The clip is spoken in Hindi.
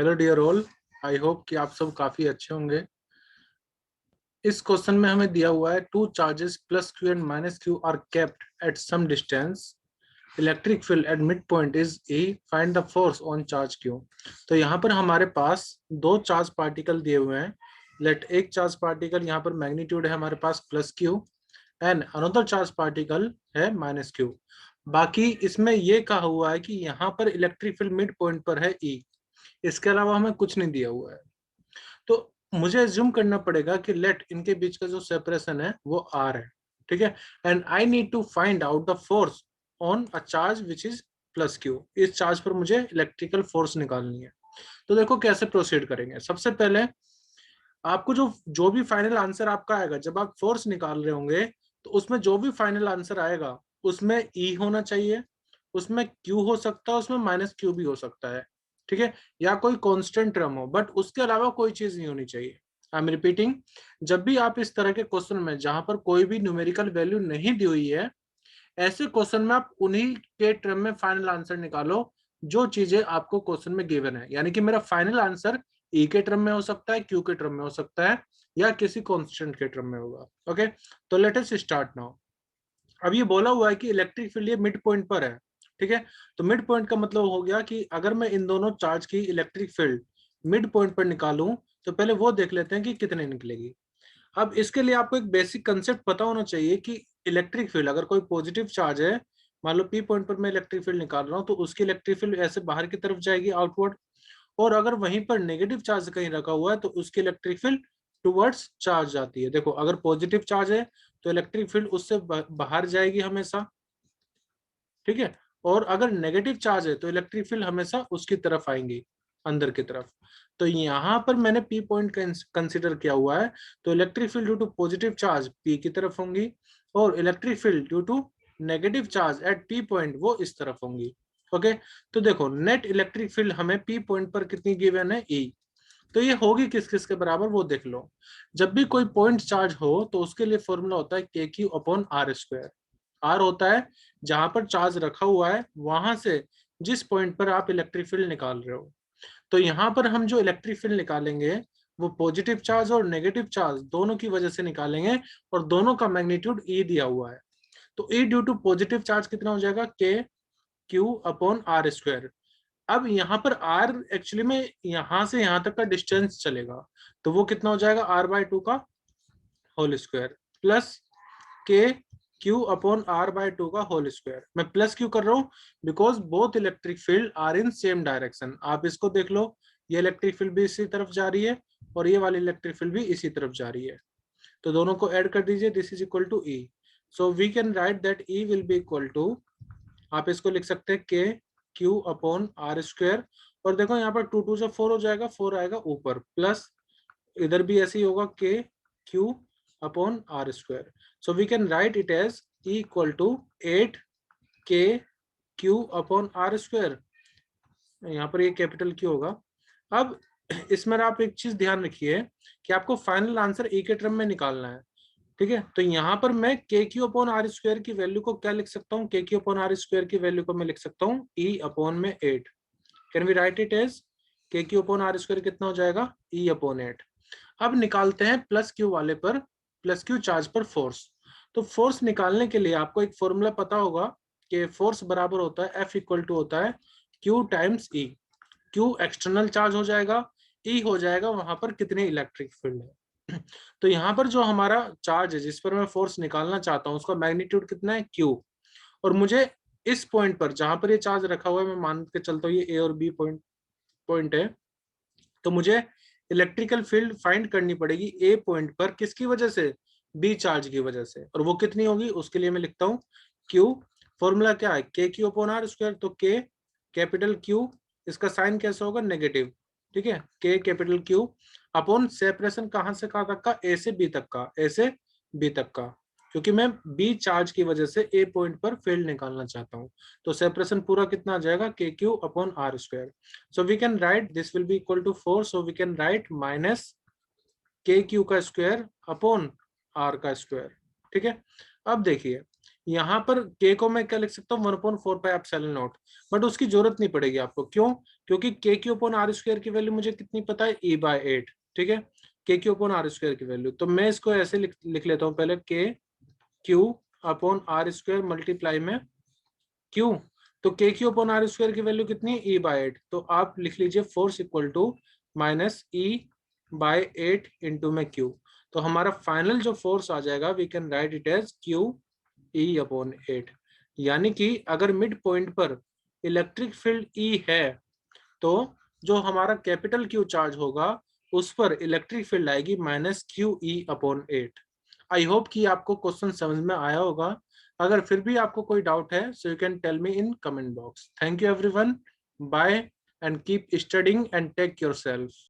Hello dear all, I hope कि आप सब काफी अच्छे होंगे। इस क्वेश्चन में हमें दिया हुआ है two charges plus q and minus q are kept at some distance, electric field at mid point is E, find the force on charge q. तो यहाँ पर हमारे पास दो चार्ज पार्टिकल दिए हुए हैं। लेट एक चार्ज पार्टिकल यहाँ पर मैग्नीट्यूड है हमारे पास plus q and another charge particle है माइनस क्यू। बाकी इसमें ये कहा हुआ है कि यहाँ पर इलेक्ट्रिक फील्ड मिड पॉइंट पर है ई, इसके अलावा हमें कुछ नहीं दिया हुआ है। तो मुझे एज्यूम करना पड़ेगा कि लेट इनके बीच का जो सेपरेशन है वो आर है, ठीक है। And I need to find out the force on a charge which is plus q. इस चार्ज पर मुझे इलेक्ट्रिकल फोर्स निकालनी है। तो देखो कैसे प्रोसीड करेंगे। सबसे पहले आपको जो जो भी फाइनल आंसर आपका आएगा, जब आप फोर्स निकाल रहे होंगे तो उसमें जो भी फाइनल आंसर आएगा उसमें ई होना चाहिए, उसमें क्यू हो सकता है, उसमें माइनस क्यू भी हो सकता है, ठीक है, या कोई कांस्टेंट टर्म हो, बट उसके अलावा कोई चीज नहीं होनी चाहिए। आई एम रिपीटिंग, जब भी आप इस तरह के क्वेश्चन में जहां पर कोई भी न्यूमेरिकल वैल्यू नहीं दी हुई है, ऐसे क्वेश्चन में आप उन्हीं के टर्म में फाइनल आंसर निकालो जो चीजें आपको क्वेश्चन में गिवन है। यानी कि मेरा फाइनल आंसर ई के टर्म में हो सकता है, क्यू के टर्म में हो सकता है, या किसी कांस्टेंट के टर्म में होगा। ओके, तो लेट अस स्टार्ट नाउ। अब ये बोला हुआ है कि इलेक्ट्रिक फील्ड ये मिड पॉइंट पर है, ठीक है। तो मिड पॉइंट का मतलब हो गया कि अगर मैं इन दोनों चार्ज की इलेक्ट्रिक फील्ड मिड पॉइंट पर निकालूं तो पहले वो देख लेते हैं कि कितने निकलेगी। अब इसके लिए आपको एक बेसिक कंसेप्ट पता होना चाहिए कि इलेक्ट्रिक फील्ड अगर कोई पॉजिटिव चार्ज है, मान लो पी पॉइंट पर मैं इलेक्ट्रिक फील्ड निकाल रहा हूँ, तो उसकी इलेक्ट्रिक फील्ड ऐसे बाहर की तरफ जाएगी आउटवर्ड। और अगर वहीं पर नेगेटिव चार्ज कहीं रखा हुआ है तो उसकी इलेक्ट्रिक फील्ड टुवर्ड्स चार्ज जाती है। देखो अगर पॉजिटिव चार्ज है तो इलेक्ट्रिक फील्ड उससे बाहर जाएगी हमेशा, ठीक है। और अगर नेगेटिव चार्ज है तो इलेक्ट्रिक फील्ड हमेशा उसकी तरफ आएंगी, अंदर की तरफ। तो यहाँ पर मैंने पी पॉइंट कंसिडर किया हुआ है, तो electric field due to positive charge P की तरफ होंगी, और electric field due to negative charge at P point वो इस तरफ होंगी। ओके, तो देखो नेट इलेक्ट्रिक फील्ड हमें पी पॉइंट पर कितनी गिवन है, ई। तो ये होगी किस किस के बराबर वो देख लो। जब भी कोई पॉइंट चार्ज हो तो उसके लिए फॉर्मूला होता है k q upon r square. R होता है जहां पर चार्ज रखा हुआ है वहां से जिस पॉइंट पर आप इलेक्ट्रिक फील्ड निकाल रहे हो। तो यहाँ पर हम जो इलेक्ट्रिक फील्ड निकालेंगे वो पॉजिटिव चार्ज और नेगेटिव चार्ज दोनों की वजह से निकालेंगे, और दोनों का मैग्नीट्यूड ई दिया हुआ है। तो ई ड्यू टू पॉजिटिव चार्ज कितना हो जाएगा, k q upon r square. अब यहाँ पर आर एक्चुअली में यहाँ से यहाँ तक का डिस्टेंस चलेगा, तो वो कितना हो जाएगा, आर बाय टू का whole square plus k q upon r by two का होल स्क्वायर। मैं प्लस क्यू कर रहा हूँ because both electric field are in same direction. आप इसको देख लो, ये इलेक्ट्रिक फील्ड भी इसी तरफ जा रही है और ये वाली इलेक्ट्रिक फील्ड भी इसी तरफ जा रही है। तो दोनों को ऐड कर दीजिए, this is equal to e. So we can write that e will be equal to, आप इसको लिख सकते हैं के क्यू अपॉन आर स्क्वायर। और देखो यहाँ पर टू टू से फोर हो जाएगा, फोर आएगा ऊपर, प्लस इधर भी ऐसे ही होगा k q upon r square. So we can write it as e equal to 8 k q upon r square. यहाँ पर ये कैपिटल क्यू होगा। अब इसमें आप एक चीज ध्यान रखिए कि आपको फाइनल आंसर ई के टर्म में निकालना है, ठीक है। तो यहाँ पर मैं k q upon r square की वैल्यू को क्या लिख सकता हूँ, k q upon r square की वैल्यू को मैं लिख सकता हूँ ई अपॉन में 8। Can we write it as k q upon r square कितना हो जाएगा, ई अपॉन 8। अब निकालते हैं प्लस क्यू वाले पर, प्लस क्यू चार्ज पर फोर्स। तो फोर्स निकालने के लिए आपको एक फॉर्मूला पता होगा कि फोर्स बराबर होता है एफ इक्वल टू होता है क्यू टाइम्स ई। क्यू एक्सटर्नल चार्ज हो जाएगा, ई हो जाएगा वहां पर कितने इलेक्ट्रिक फील्ड है। तो यहाँ पर जो हमारा चार्ज है जिस पर मैं फोर्स निकालना चाहता हूँ उसका मैग्नीट्यूड कितना है, क्यू। और मुझे इस पॉइंट पर जहां पर ये चार्ज रखा हुआ है, मैं मान के चलता हूँ ये ए और बी पॉइंट पॉइंट है, तो मुझे इलेक्ट्रिकल फील्ड फाइंड करनी पड़ेगी ए पॉइंट पर, किसकी वजह से, बी चार्ज की वजह से। और वो कितनी होगी उसके लिए मैं लिखता हूँ क्यू। फॉर्मूला क्या है, k q upon r square. तो के कैपिटल क्यू, इसका साइन कैसे होगा, नेगेटिव, ठीक है। के कैपिटल क्यू अपॉन सेपरेशन कहां से कहां तक का, ए से बी तक का, ए से बी तक का, क्योंकि मैं बी चार्ज की वजह से ए पॉइंट पर फील्ड निकालना चाहता हूं। तो सेपरेशन पूरा कितना आ जाएगा, k q upon r square. So we can write this will be equal to 4, so we can write minus k q का स्क्वायर अपॉन आर का स्क्वायर, ठीक है। अब देखिए यहाँ पर k को मैं क्या लिख सकता हूँ 1/4 पाई एप्सिलॉन नॉट, बट उसकी जरूरत नहीं पड़ेगी आपको। क्यों? क्योंकि k q upon r square की वैल्यू मुझे कितनी पता है, e/8। ठीक है, k q upon r square की वैल्यू, तो मैं इसको ऐसे लिख लेता हूँ पहले, k q upon r square multiply में क्यू। तो k q upon r square की वैल्यू कितनी है, e/8। तो आप लिख लीजिए force equal to minus e/8 into में क्यू। तो हमारा फाइनल जो फोर्स आ जाएगा we can write it as q e/8। यानी कि अगर मिड पॉइंट पर इलेक्ट्रिक फील्ड E है तो जो हमारा कैपिटल Q चार्ज होगा उस पर इलेक्ट्रिक फील्ड आएगी -QE/8। आई होप कि आपको क्वेश्चन समझ में आया होगा। अगर फिर भी आपको कोई डाउट है so you can tell me in comment box. Thank you everyone, bye and keep studying and take your self.